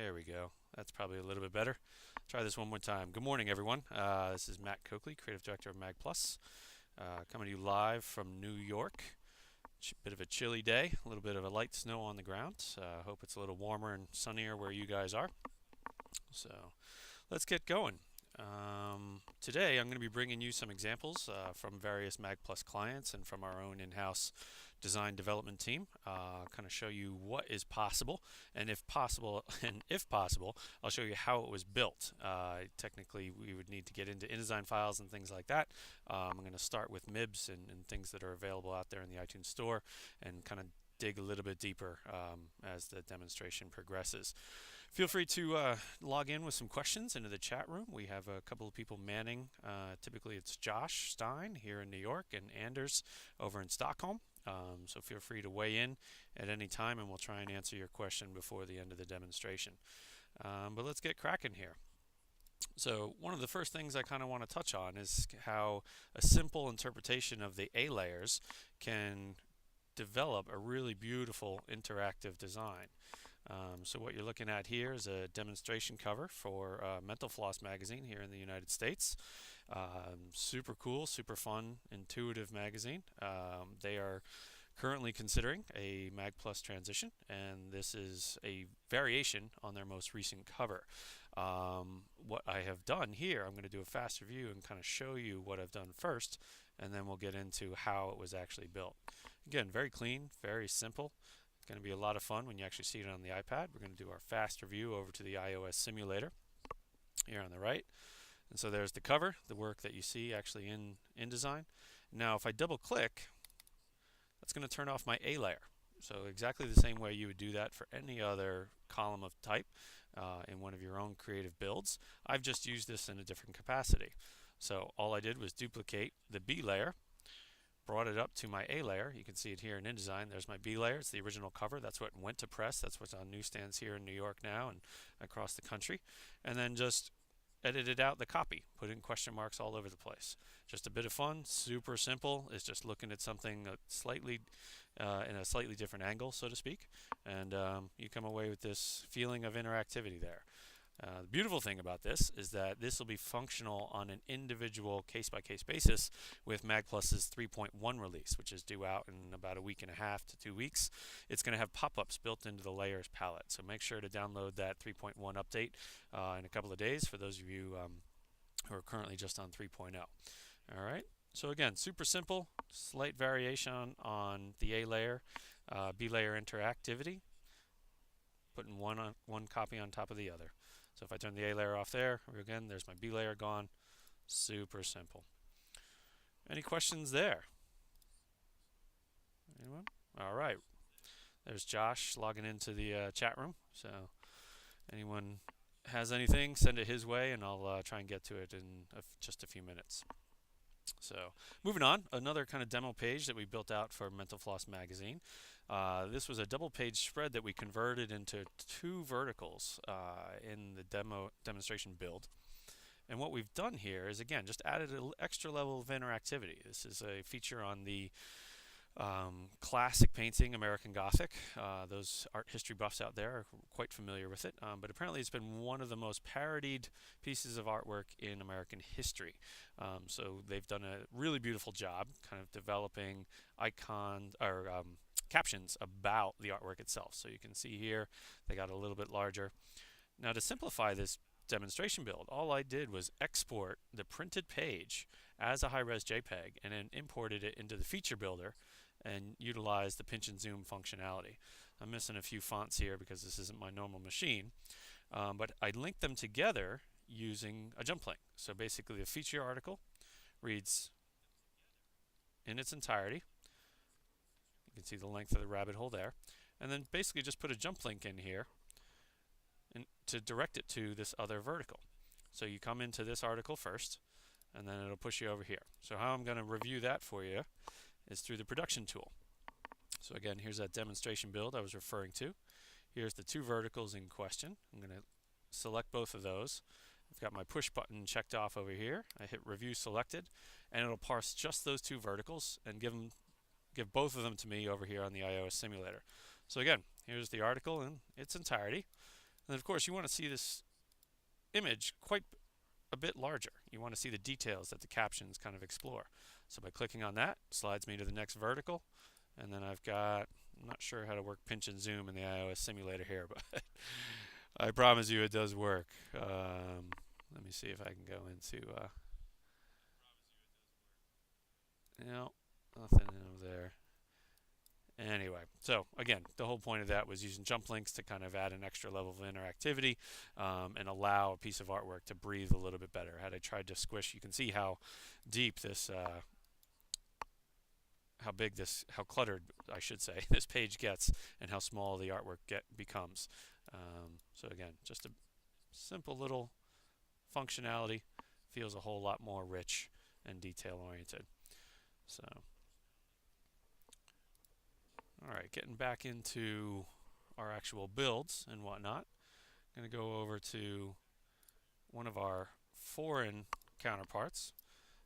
There we go. That's probably a little bit better. Try this one more time. Good morning, everyone. This is Matt Coakley, Creative Director of Mag Plus, coming to you live from New York. Bit of a chilly day, a little bit of a light snow on the ground. Hope it's a little warmer and sunnier where you guys are. So let's get going. Today I'm going to be bringing you some examples from various Mag Plus clients and from our own in-house design development team. Kind of show you what is possible, and if possible, I'll show you how it was built. Technically, we would need to get into InDesign files and things like that. I'm going to start with MIBs and things that are available out there in the iTunes Store, and kind of dig a little bit deeper as the demonstration progresses. Feel free to log in with some questions into the chat room. We have a couple of people manning. Typically it's Josh Stein here in New York and Anders over in Stockholm. So feel free to weigh in at any time and we'll try and answer your question before the end of the demonstration. But let's get cracking here. So one of the first things I kind of want to touch on is how a simple interpretation of the A layers can develop a really beautiful interactive design. So what you're looking at here is a demonstration cover for Mental Floss magazine here in the United States. Super cool, super fun, intuitive magazine. They are currently considering a Mag Plus transition, and this is a variation on their most recent cover. What I have done here, I'm going to do a fast review and kind of show you what I've done first, and then we'll get into how it was actually built. Again, very clean, very simple. It's going to be a lot of fun when you actually see it on the iPad. We're going to do our fast review over to the iOS simulator here on the right. And so there's the cover, the work that you see actually in InDesign. Now if I double click, that's going to turn off my A layer. So exactly the same way you would do that for any other column of type in one of your own creative builds. I've just used this in a different capacity. So all I did was duplicate the B layer, brought it up to my A layer. You can see it here in InDesign. There's my B layer. It's the original cover. That's what went to press. That's what's on newsstands here in New York now and across the country. And then just edited out the copy, put in question marks all over the place. Just a bit of fun, super simple. It's just looking at something slightly in a slightly different angle, so to speak. And you come away with this feeling of interactivity there. The beautiful thing about this is that this will be functional on an individual case-by-case basis with Mag Plus's 3.1 release, which is due out in about a week and a half to 2 weeks. It's going to have pop-ups built into the layers palette, so make sure to download that 3.1 update in a couple of days for those of you who are currently just on 3.0. All right, so again, super simple, slight variation on the A layer, B layer interactivity, putting one copy on top of the other. So if I turn the A layer off there, again, there's my B layer gone. Super simple. Any questions there? Anyone? All right. There's Josh logging into the chat room. So anyone has anything, send it his way, and I'll try and get to it in just a few minutes. So moving on, another kind of demo page that we built out for Mental Floss magazine. This was a double page spread that we converted into 2 verticals in the demonstration build. And what we've done here is, again, just added an extra level of interactivity. This is a feature on the classic painting, American Gothic. Those art history buffs out there are quite familiar with it, but apparently it's been one of the most parodied pieces of artwork in American history. So they've done a really beautiful job kind of developing icons or captions about the artwork itself. So you can see here they got a little bit larger. Now to simplify this demonstration build, all I did was export the printed page as a high-res JPEG and then imported it into the feature builder and utilized the pinch and zoom functionality. I'm missing a few fonts here because this isn't my normal machine, but I linked them together using a jump link. So basically the feature article reads in its entirety. You can see the length of the rabbit hole there. And then basically just put a jump link in here and to direct it to this other vertical. So you come into this article first, and then it'll push you over here. So how I'm going to review that for you is through the production tool. So again, here's that demonstration build I was referring to. Here's the 2 verticals in question. I'm going to select both of those. I've got my push button checked off over here. I hit review selected, and it'll parse just those 2 verticals and give both of them to me over here on the iOS simulator. So again, here's the article in its entirety. And of course, you want to see this image quite a bit larger. You want to see the details that the captions kind of explore. So by clicking on that, slides me to the next vertical, and then I've got, I'm not sure how to work pinch and zoom in the iOS simulator here, but I promise you it does work. Let me see if I can go into, no, nothing over there. Anyway, so again, the whole point of that was using jump links to kind of add an extra level of interactivity and allow a piece of artwork to breathe a little bit better. Had I tried to squish, you can see how deep this, how big this, how cluttered, I should say, this page gets, and how small the artwork becomes. So again, just a simple little functionality, feels a whole lot more rich and detail oriented. So. All right, getting back into our actual builds and whatnot. I'm going to go over to one of our foreign counterparts.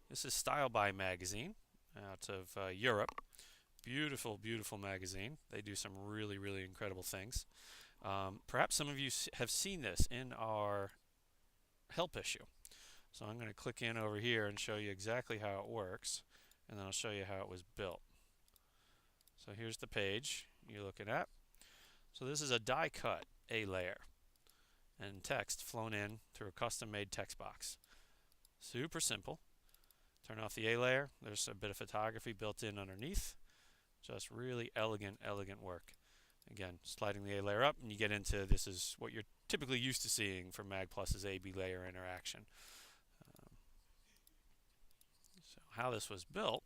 This is Style By magazine out of Europe. Beautiful, beautiful magazine. They do some really, really incredible things. Perhaps some of you have seen this in our help issue. So I'm going to click in over here and show you exactly how it works, and then I'll show you how it was built. So here's the page you're looking at. So this is a die cut A layer and text flown in through a custom made text box. Super simple. Turn off the A layer. There's a bit of photography built in underneath. Just really elegant, elegant work. Again, sliding the A layer up and you get into, this is what you're typically used to seeing from MagPlus's A-B layer interaction. So how this was built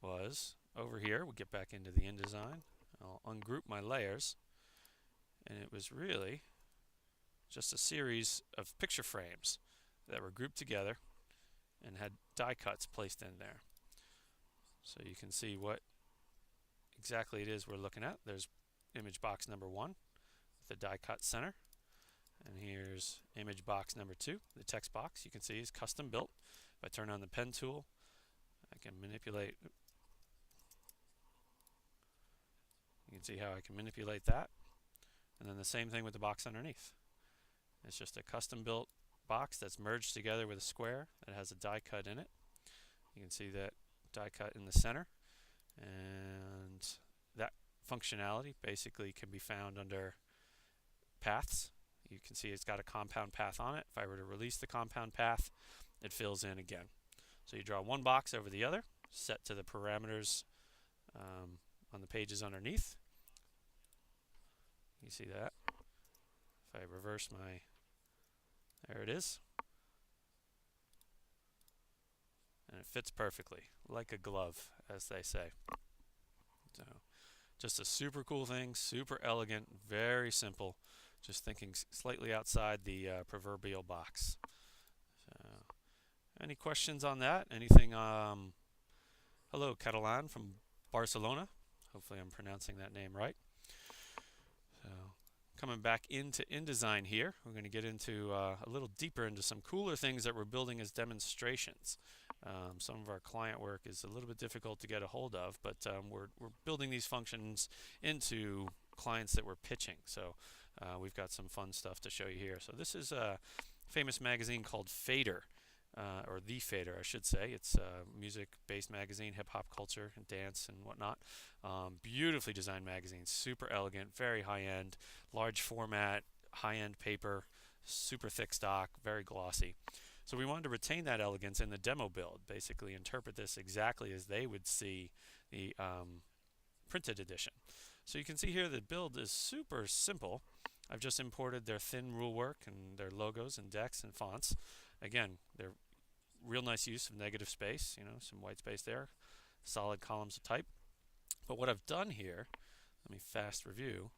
was, over here, we'll get back into the InDesign. I'll ungroup my layers, and it was really just a series of picture frames that were grouped together and had die cuts placed in there. So you can see what exactly it is we're looking at. There's image box number 1 with the die cut center, and here's image box number 2. The text box you can see is custom built. If I turn on the pen tool, I can manipulate. You can see how I can manipulate that. And then the same thing with the box underneath. It's just a custom built box that's merged together with a square that has a die cut in it. You can see that die cut in the center. And that functionality basically can be found under paths. You can see it's got a compound path on it. If I were to release the compound path, it fills in again. So you draw one box over the other, set to the parameters on the pages underneath. You see that? If I reverse my, there it is. And it fits perfectly, like a glove, as they say. So, just a super cool thing, super elegant, very simple. Just thinking slightly outside the proverbial box. So, any questions on that? Anything? Hello, Catalan from Barcelona. Hopefully I'm pronouncing that name right. So, coming back into InDesign here, we're going to get into a little deeper into some cooler things that we're building as demonstrations. Some of our client work is a little bit difficult to get a hold of, but we're building these functions into clients that we're pitching. So we've got some fun stuff to show you here. So this is a famous magazine called Fader. Or The Fader, I should say. It's a music-based magazine, hip-hop culture and dance and whatnot. Beautifully designed magazine, super elegant, very high-end, large format, high-end paper, super thick stock, very glossy. So we wanted to retain that elegance in the demo build, basically interpret this exactly as they would see the printed edition. So you can see here the build is super simple. I've just imported their thin rule work and their logos and decks and fonts. Again, they're real nice use of negative space, you know, some white space there, solid columns of type. But what I've done here, let me fast review,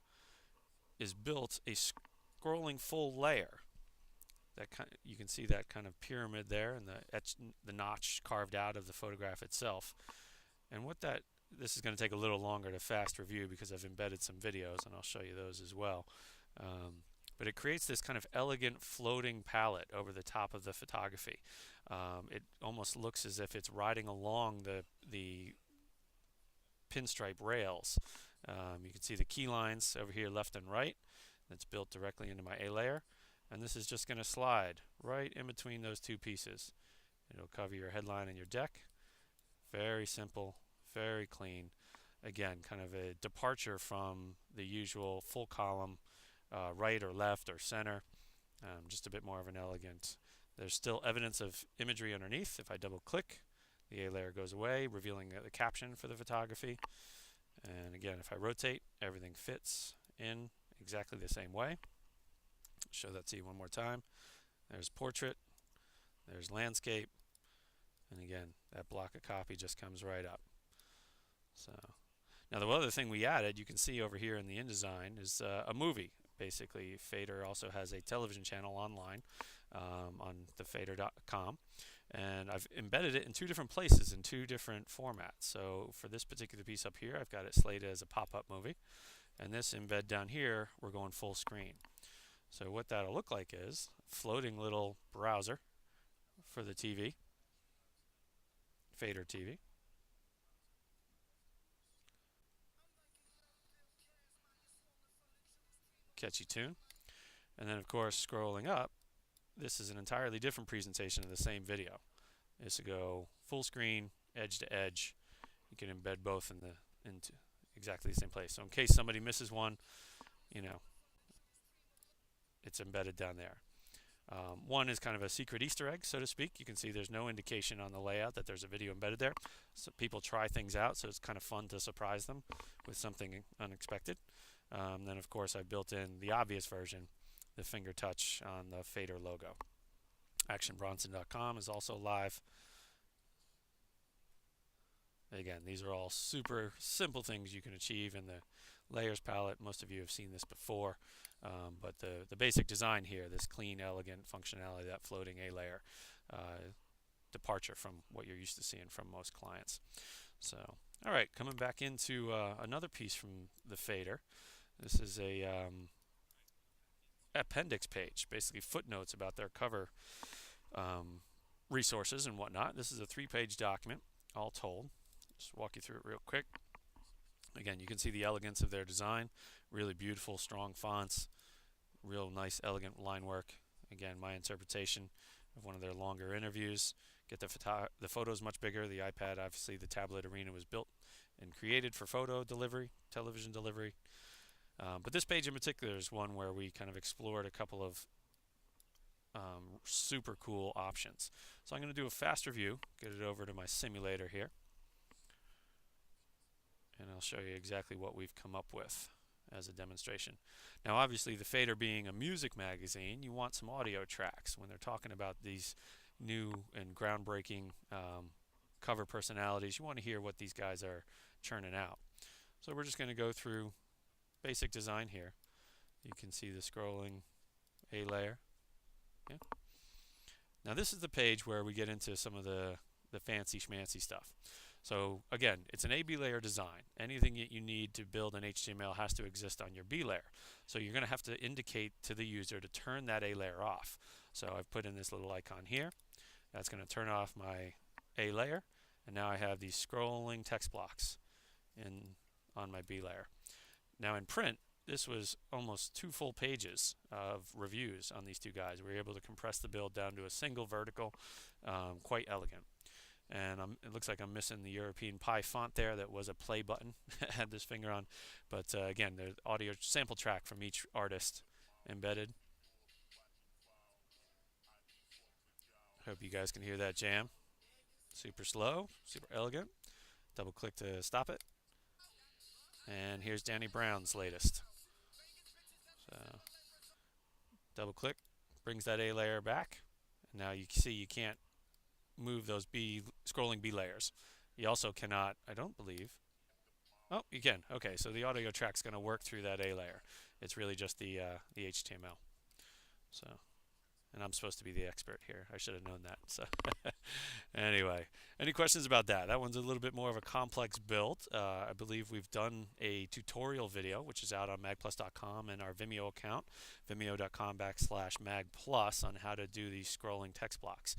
is built a scrolling full layer. That you can see that kind of pyramid there and the notch carved out of the photograph itself. And what this is going to take a little longer to fast review because I've embedded some videos and I'll show you those as well. But it creates this kind of elegant floating palette over the top of the photography. It almost looks as if it's riding along the pinstripe rails. You can see the key lines over here left and right. that's built directly into my A layer. And this is just going to slide right in between those two pieces. It'll cover your headline and your deck. Very simple, very clean. Again, kind of a departure from the usual full column, right or left or center. Just a bit more of an elegant. There's still evidence of imagery underneath. If I double click, the A layer goes away, revealing the caption for the photography. And again, if I rotate, everything fits in exactly the same way. Show that to you one more time. There's portrait, there's landscape, and again, that block of copy just comes right up. So now the other thing we added, you can see over here in the InDesign, is a movie. Basically, Fader also has a television channel online on the fader.com, and I've embedded it in two different places in two different formats. So for this particular piece up here, I've got it slated as a pop-up movie, and this embed down here, we're going full screen. So what that'll look like is a floating little browser for the TV, Fader TV. Catchy tune. And then of course scrolling up, this is an entirely different presentation of the same video. This will go full screen, edge to edge. You can embed both into exactly the same place. So in case somebody misses one, you know, it's embedded down there. One is kind of a secret Easter egg, so to speak. You can see there's no indication on the layout that there's a video embedded there. So people try things out, so it's kind of fun to surprise them with something unexpected. Then, of course, I built in the obvious version, the finger touch on the Fader logo. ActionBronson.com is also live. Again, these are all super simple things you can achieve in the layers palette. Most of you have seen this before, but the basic design here, this clean, elegant functionality, that floating A layer, departure from what you're used to seeing from most clients. So, all right, coming back into another piece from the Fader. This is a appendix page, basically footnotes about their cover resources and whatnot. This is a 3-page document, all told. Just walk you through it real quick. Again, you can see the elegance of their design. Really beautiful, strong fonts. Real nice, elegant line work. Again, my interpretation of one of their longer interviews. Get the photos much bigger. The iPad, obviously, the tablet arena was built and created for photo delivery, television delivery. But this page in particular is one where we kind of explored a couple of super cool options. So I'm going to do a fast review, get it over to my simulator here, and I'll show you exactly what we've come up with as a demonstration. Now obviously, the Fader being a music magazine, you want some audio tracks when they're talking about these new and groundbreaking cover personalities. You want to hear what these guys are churning out. So we're just going to go through basic design here. You can see the scrolling A layer. Yeah. Now this is the page where we get into some of the fancy schmancy stuff. So again, it's an A-B layer design. Anything that you need to build an HTML has to exist on your B layer. So you're going to have to indicate to the user to turn that A layer off. So I've put in this little icon here. That's going to turn off my A layer. And now I have these scrolling text blocks on my B layer. Now in print, this was almost 2 full pages of reviews on these two guys. We were able to compress the build down to a single vertical, quite elegant. And it looks like I'm missing the European Pie font there. That was a play button. Had this finger on. But again, there's audio sample track from each artist embedded. Hope you guys can hear that jam. Super slow, super elegant. Double click to stop it. And here's Danny Brown's latest. So double click, brings that A layer back. And now you can see you can't move those scrolling B layers. You also cannot, I don't believe. Oh, you can. Okay, so the audio track's going to work through that A layer. It's really just the HTML. So, and I'm supposed to be the expert here. I should have known that. So, anyway, any questions about that? That one's a little bit more of a complex build. I believe we've done a tutorial video, which is out on magplus.com and our Vimeo account, vimeo.com/magplus, on how to do these scrolling text blocks.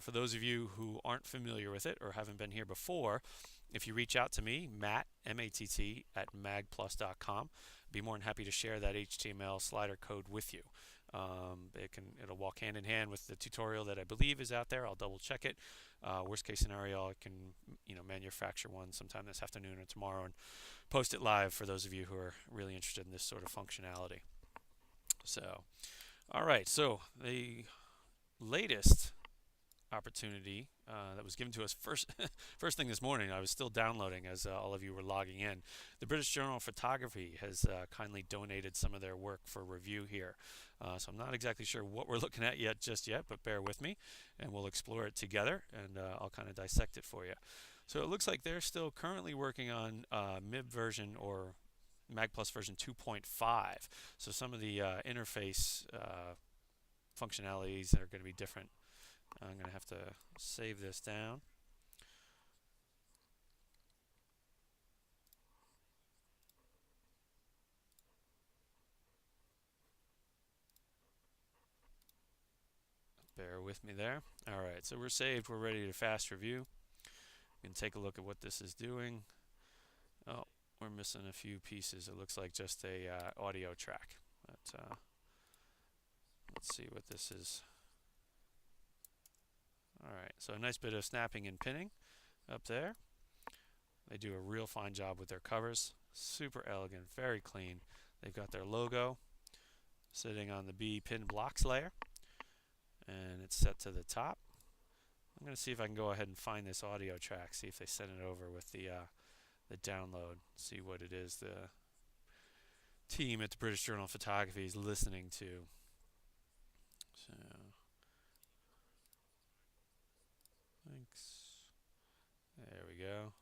For those of you who aren't familiar with it or haven't been here before, if you reach out to me, Matt, M-A-T-T, at magplus.com, be more than happy to share that HTML slider code with you. It'll walk hand in hand with the tutorial that I believe is out there. I'll double check it. Worst case scenario, I can manufacture one sometime this afternoon or tomorrow and post it live for those of you who are really interested in this sort of functionality. So, all right. So the latest opportunity that was given to us first thing this morning. I was still downloading as all of you were logging in. The British Journal of Photography has kindly donated some of their work for review here. So I'm not exactly sure what we're looking at just yet, but bear with me and we'll explore it together, and I'll kind of dissect it for you. So it looks like they're still currently working on MIB version or Mag Plus version 2.5. So some of the interface functionalities that are going to be different. I'm going to have to save this down. Bear with me there. All right, so we're saved. We're ready to fast review. We can take a look at what this is doing. Oh, we're missing a few pieces. It looks like just a audio track. But, let's see what this is. All right, so a nice bit of snapping and pinning up there. They do a real fine job with their covers. Super elegant, very clean. They've got their logo sitting on the B pin blocks layer, and it's set to the top. I'm going to see if I can go ahead and find this audio track, see if they send it over with the download, see what it is the team at the British Journal of Photography is listening to. So, thanks. There we go.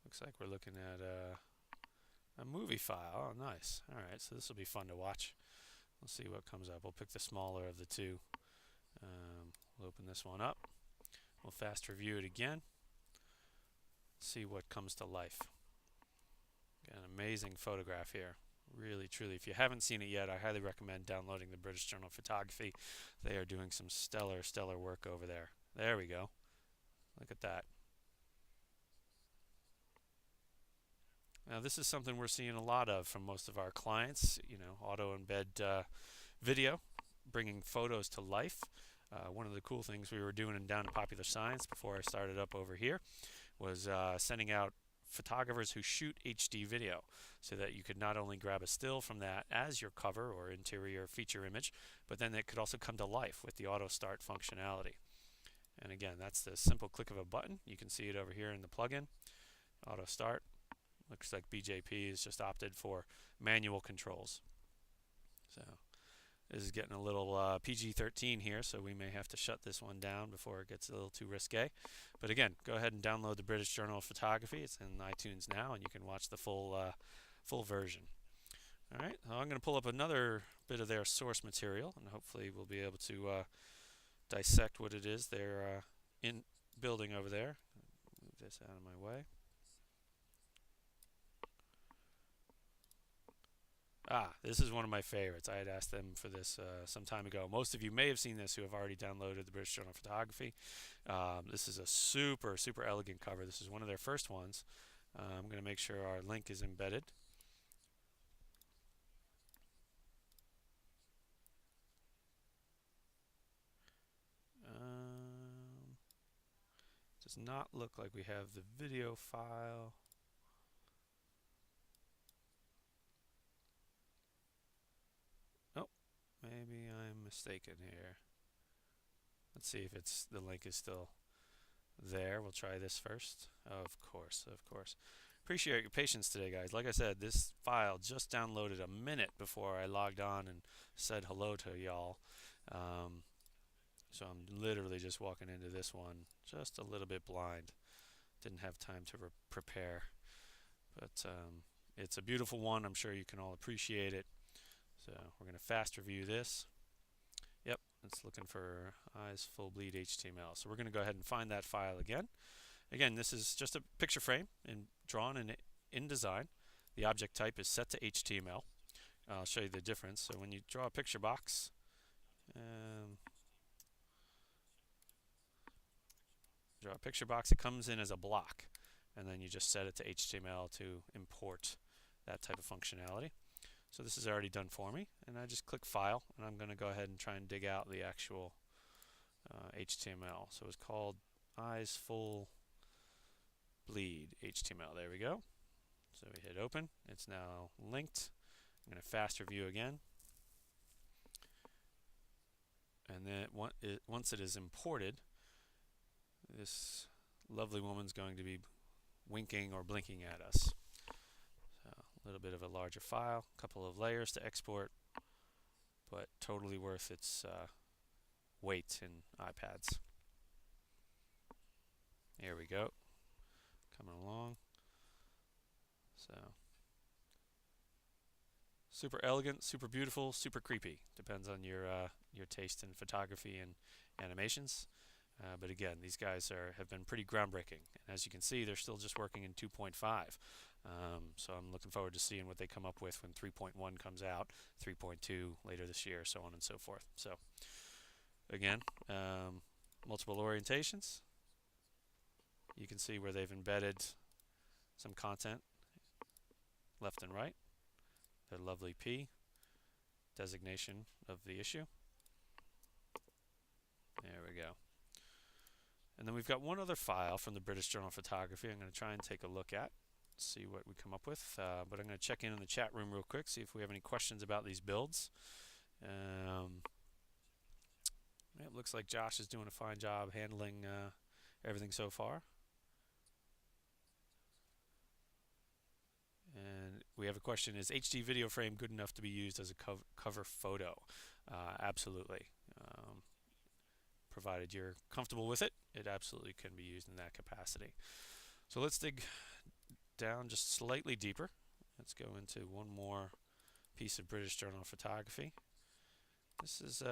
Looks like we're looking at a movie file. Oh, nice. All right, so this will be fun to watch. We'll see what comes up. We'll pick the smaller of the two. We'll open this one up. We'll fast review it again. See what comes to life. Got an amazing photograph here. Really, truly. If you haven't seen it yet, I highly recommend downloading the British Journal of Photography. They are doing some stellar, stellar work over there. There we go. Look at that. Now, this is something we're seeing a lot of from most of our clients, auto embed video, bringing photos to life. One of the cool things we were doing in Down to Popular Science before I started up over here was sending out photographers who shoot HD video so that you could not only grab a still from that as your cover or interior feature image, but then it could also come to life with the auto start functionality. And again, that's the simple click of a button. You can see it over here in the plugin, auto start. Looks like BJP has just opted for manual controls. So this is getting a little PG-13 here, so we may have to shut this one down before it gets a little too risque. But again, go ahead and download the British Journal of Photography. It's in iTunes now, and you can watch the full version. All right, so I'm going to pull up another bit of their source material, and hopefully we'll be able to dissect what it is they're in building over there. Move this out of my way. This is one of my favorites. I had asked them for this some time ago. Most of you may have seen this who have already downloaded the British Journal of Photography. This is a super, super elegant cover. This is one of their first ones. I'm going to make sure our link is embedded. Does not look like we have the video file. Maybe I'm mistaken here. Let's see if the link is still there. We'll try this first. Of course, of course. Appreciate your patience today, guys. Like I said, this file just downloaded a minute before I logged on and said hello to y'all. So I'm literally just walking into this one just a little bit blind. Didn't have time to prepare. But it's a beautiful one. I'm sure you can all appreciate it. So we're going to fast review this. Yep, it's looking for eyes full bleed HTML. So we're going to go ahead and find that file again. Again, this is just a picture frame drawn in InDesign. The object type is set to HTML. I'll show you the difference. So when you draw a picture box, um, it comes in as a block, and then you just set it to HTML to import that type of functionality. So this is already done for me, and I just click File, and I'm going to go ahead and try and dig out the actual HTML. So it's called Eyes Full Bleed HTML. There we go. So we hit Open. It's now linked. I'm going to faster view again. And then once it is imported, this lovely woman's going to be winking or blinking at us. So a little bit of a larger file, a couple of layers to export, but totally worth its weight in iPads. Here we go, coming along. So super elegant, super beautiful, super creepy. Depends on your taste in photography and animations. But again, these guys have been pretty groundbreaking. And as you can see, they're still just working in 2.5. So I'm looking forward to seeing what they come up with when 3.1 comes out, 3.2 later this year, so on and so forth. So again, multiple orientations. You can see where they've embedded some content left and right. Their lovely P designation of the issue. There we go. And then we've got one other file from the British Journal of Photography I'm going to try and take a look at, see what we come up with. But I'm going to check in the chat room real quick, see if we have any questions about these builds. It looks like Josh is doing a fine job handling everything so far. And we have a question, is HD video frame good enough to be used as a cover photo? Absolutely. Provided you're comfortable with it, it absolutely can be used in that capacity. So let's dig down just slightly deeper. Let's go into one more piece of British Journal of Photography. This is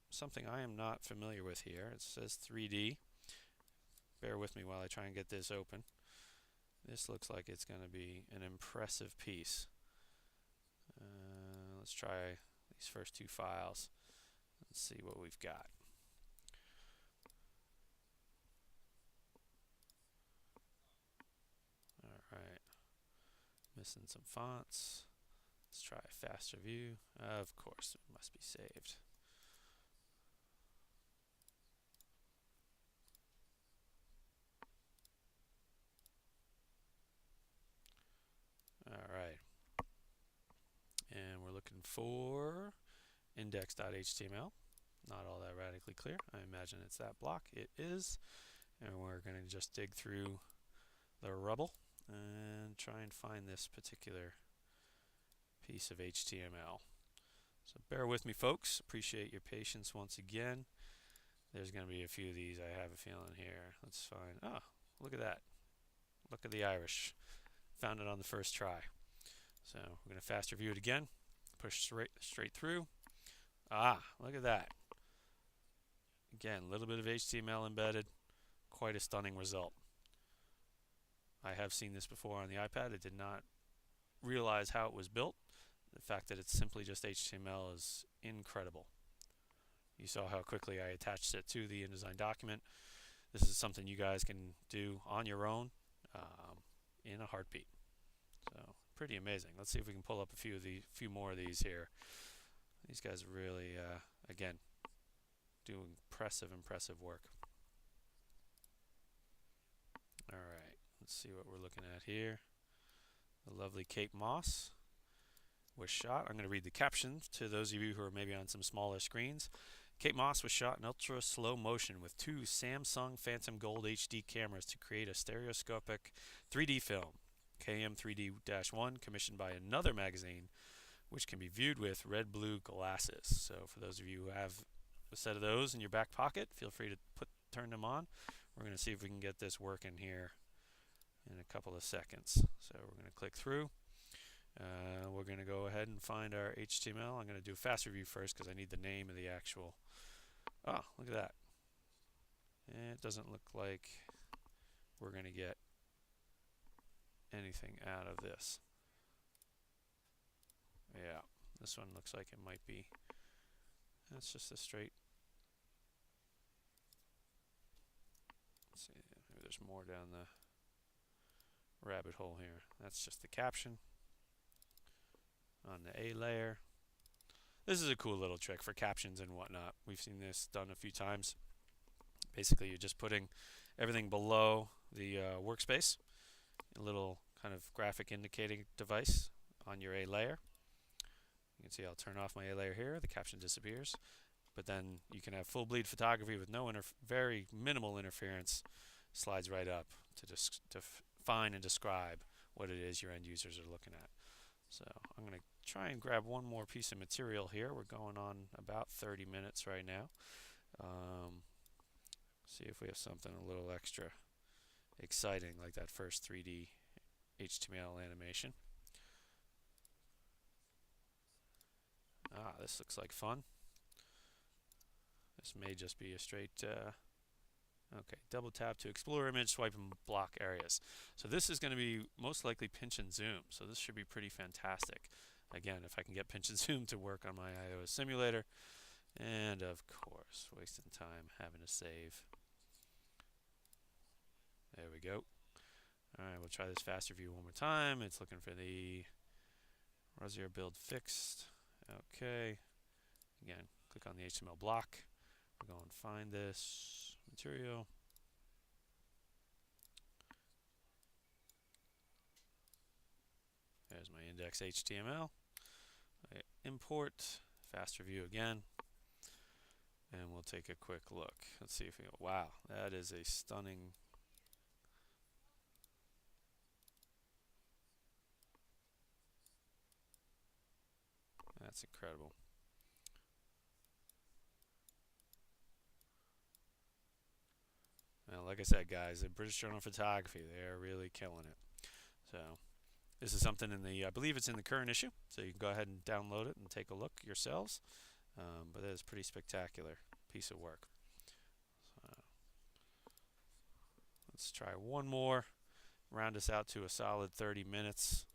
something I am not familiar with here. It says 3D. Bear with me while I try and get this open. This looks like it's going to be an impressive piece. Let's try these first two files and see what we've got. Alright, missing some fonts. Let's try a faster view. Of course, it must be saved. Alright, and we're looking for index.html. Not all that radically clear. I imagine it's that block. It is. And we're going to just dig through the rubble and try and find this particular piece of HTML. So bear with me, folks. Appreciate your patience once again. There's going to be a few of these, I have a feeling here. Let's find, oh, look at that. Look at the Irish. Found it on the first try. So we're going to fast review it again. Push straight through. Ah, look at that. Again, a little bit of HTML embedded. Quite a stunning result. I have seen this before on the iPad. I did not realize how it was built. The fact that it's simply just HTML is incredible. You saw how quickly I attached it to the InDesign document. This is something you guys can do on your own in a heartbeat. So pretty amazing. Let's see if we can pull up a few more of these here. These guys really, again, do impressive work. All right, let's see what we're looking at here. The lovely Kate Moss was shot. I'm going to read the caption to those of you who are maybe on some smaller screens. Kate Moss was shot in ultra slow motion with two Samsung Phantom Gold HD cameras to create a stereoscopic 3D film, KM3D-1, commissioned by another magazine, which can be viewed with red-blue glasses. So for those of you who have a set of those in your back pocket, feel free to turn them on. We're going to see if we can get this working here in a couple of seconds. So we're going to click through. We're going to go ahead and find our HTML. I'm going to do a fast review first because I need the name of the actual. Oh, look at that. It doesn't look like we're going to get anything out of this. Yeah, this one looks like it might be. That's just a straight. Let's see, maybe there's more down the rabbit hole here. That's just the caption on the A layer. This is a cool little trick for captions and whatnot. We've seen this done a few times. Basically, you're just putting everything below the workspace, a little kind of graphic indicating device on your A layer. You can see I'll turn off my A layer here. The caption disappears. But then you can have full bleed photography with no very minimal interference. Slides right up to define and describe what it is your end users are looking at. So I'm going to try and grab one more piece of material here. We're going on about 30 minutes right now. See if we have something a little extra exciting like that first 3D HTML animation. This looks like fun. This may just be a straight okay, double tap to explore image, swipe and block areas. So this is going to be most likely pinch and zoom. So this should be pretty fantastic. Again, if I can get pinch and zoom to work on my iOS simulator. And of course, wasting time having to save. There we go. All right, we'll try this fast review one more time. It's looking for the Rosier build fixed. Okay. Again, click on the HTML block. We'll go and find this material. There's my index HTML. I import, fast review again, and we'll take a quick look. Let's see if we go, wow, that is a stunning. That's incredible. Well, like I said, guys, the British Journal of Photography, they're really killing it. So this is something in the, I believe it's in the current issue, so you can go ahead and download it and take a look yourselves. But that is a pretty spectacular piece of work. So let's try one more, round us out to a solid 30 minutes,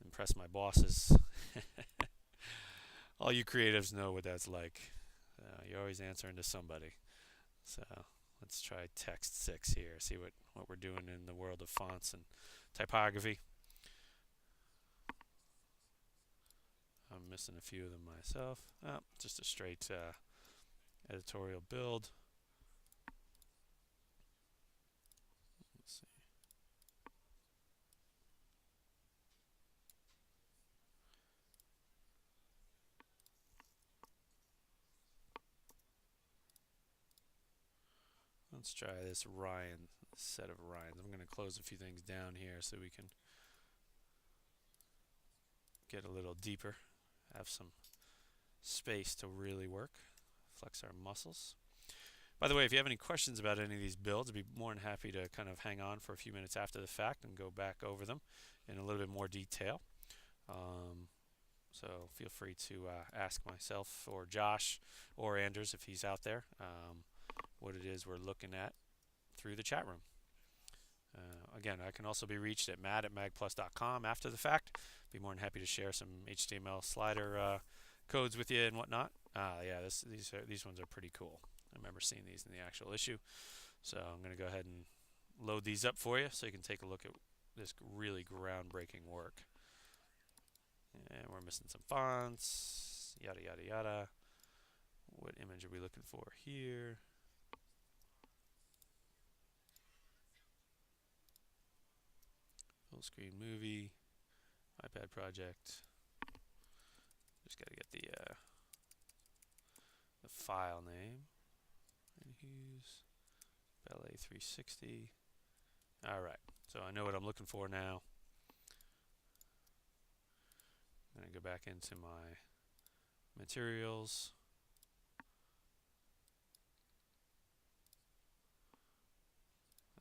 impress my bosses. All you creatives know what that's like. You're always answering to somebody. So let's try text 6 here, see what we're doing in the world of fonts and typography. I'm missing a few of them myself. Oh, just a straight editorial build. Let's see. Let's try this Ryan set of Ryans. I'm going to close a few things down here so we can get a little deeper, have some space to really work, flex our muscles. By the way, if you have any questions about any of these builds, I'd be more than happy to kind of hang on for a few minutes after the fact and go back over them in a little bit more detail. So feel free to ask myself or Josh or Anders if he's out there what it is we're looking at through the chat room. Again, I can also be reached at matt@magplus.com after the fact. Be more than happy to share some HTML slider codes with you and whatnot. Yeah, these ones are pretty cool. I remember seeing these in the actual issue. So I'm going to go ahead and load these up for you so you can take a look at this really groundbreaking work. And we're missing some fonts, yada, yada, yada. What image are we looking for here? Full screen movie, iPad project. Just got to get the file name. Hughes, Ballet 360. All right, so I know what I'm looking for now. I'm going to go back into my materials.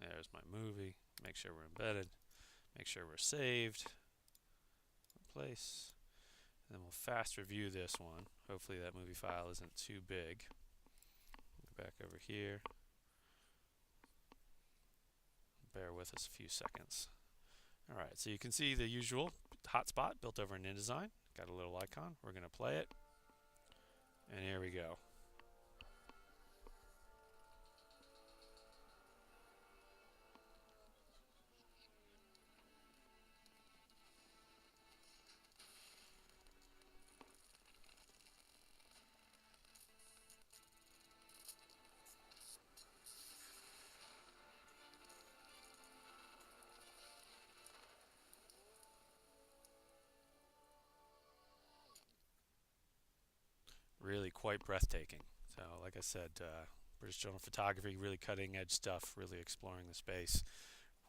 There's my movie. Make sure we're embedded. Make sure we're saved. Replace. And then we'll fast review this one. Hopefully that movie file isn't too big. Go back over here. Bear with us a few seconds. All right, so you can see the usual hotspot built over in InDesign. Got a little icon. We're going to play it. And here we go. Really quite breathtaking. So, like I said, British Journal Photography, really cutting edge stuff, really exploring the space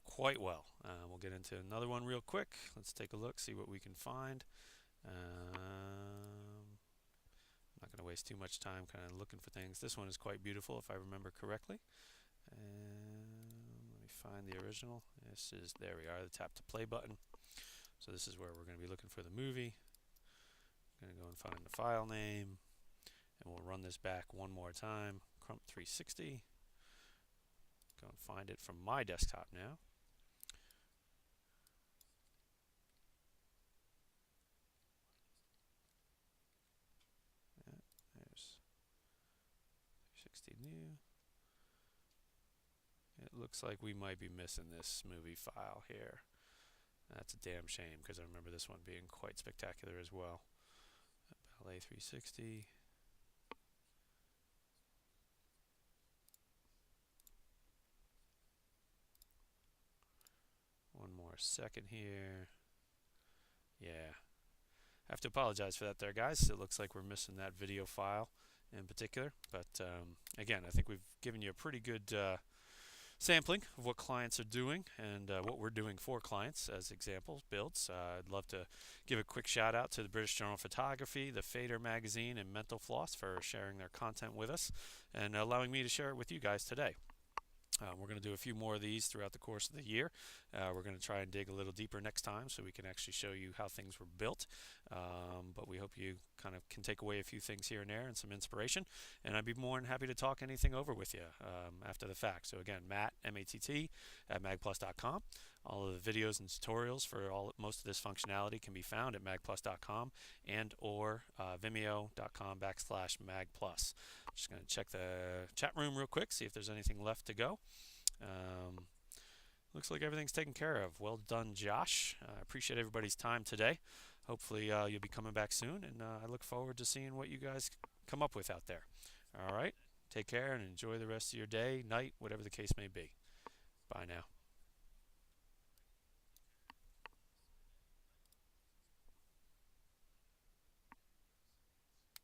quite well. We'll get into another one real quick. Let's take a look, see what we can find. I'm not going to waste too much time kind of looking for things. This one is quite beautiful if I remember correctly. Let me find the original. There we are, the tap to play button. So this is where we're going to be looking for the movie. I'm going to go and find the file name. And we'll run this back one more time. Crump 360. Go and find it from my desktop now. There's 360 new. It looks like we might be missing this movie file here. That's a damn shame because I remember this one being quite spectacular as well. Ballet 360. One more second here. Yeah. I have to apologize for that there, guys. It looks like we're missing that video file in particular. But again, I think we've given you a pretty good sampling of what clients are doing and what we're doing for clients as examples, builds. I'd love to give a quick shout out to the British Journal of Photography, the Fader Magazine, and Mental Floss for sharing their content with us and allowing me to share it with you guys today. We're going to do a few more of these throughout the course of the year. We're going to try and dig a little deeper next time so we can actually show you how things were built. But we hope you kind of can take away a few things here and there and some inspiration. And I'd be more than happy to talk anything over with you after the fact. So again, Matt, M-A-T-T, at magplus.com. All of the videos and tutorials for most of this functionality can be found at magplus.com and or vimeo.com/magplus. Just going to check the chat room real quick, see if there's anything left to go. Looks like everything's taken care of. Well done, Josh. I appreciate everybody's time today. Hopefully you'll be coming back soon, and I look forward to seeing what you guys come up with out there. All right, take care and enjoy the rest of your day, night, whatever the case may be. Bye now.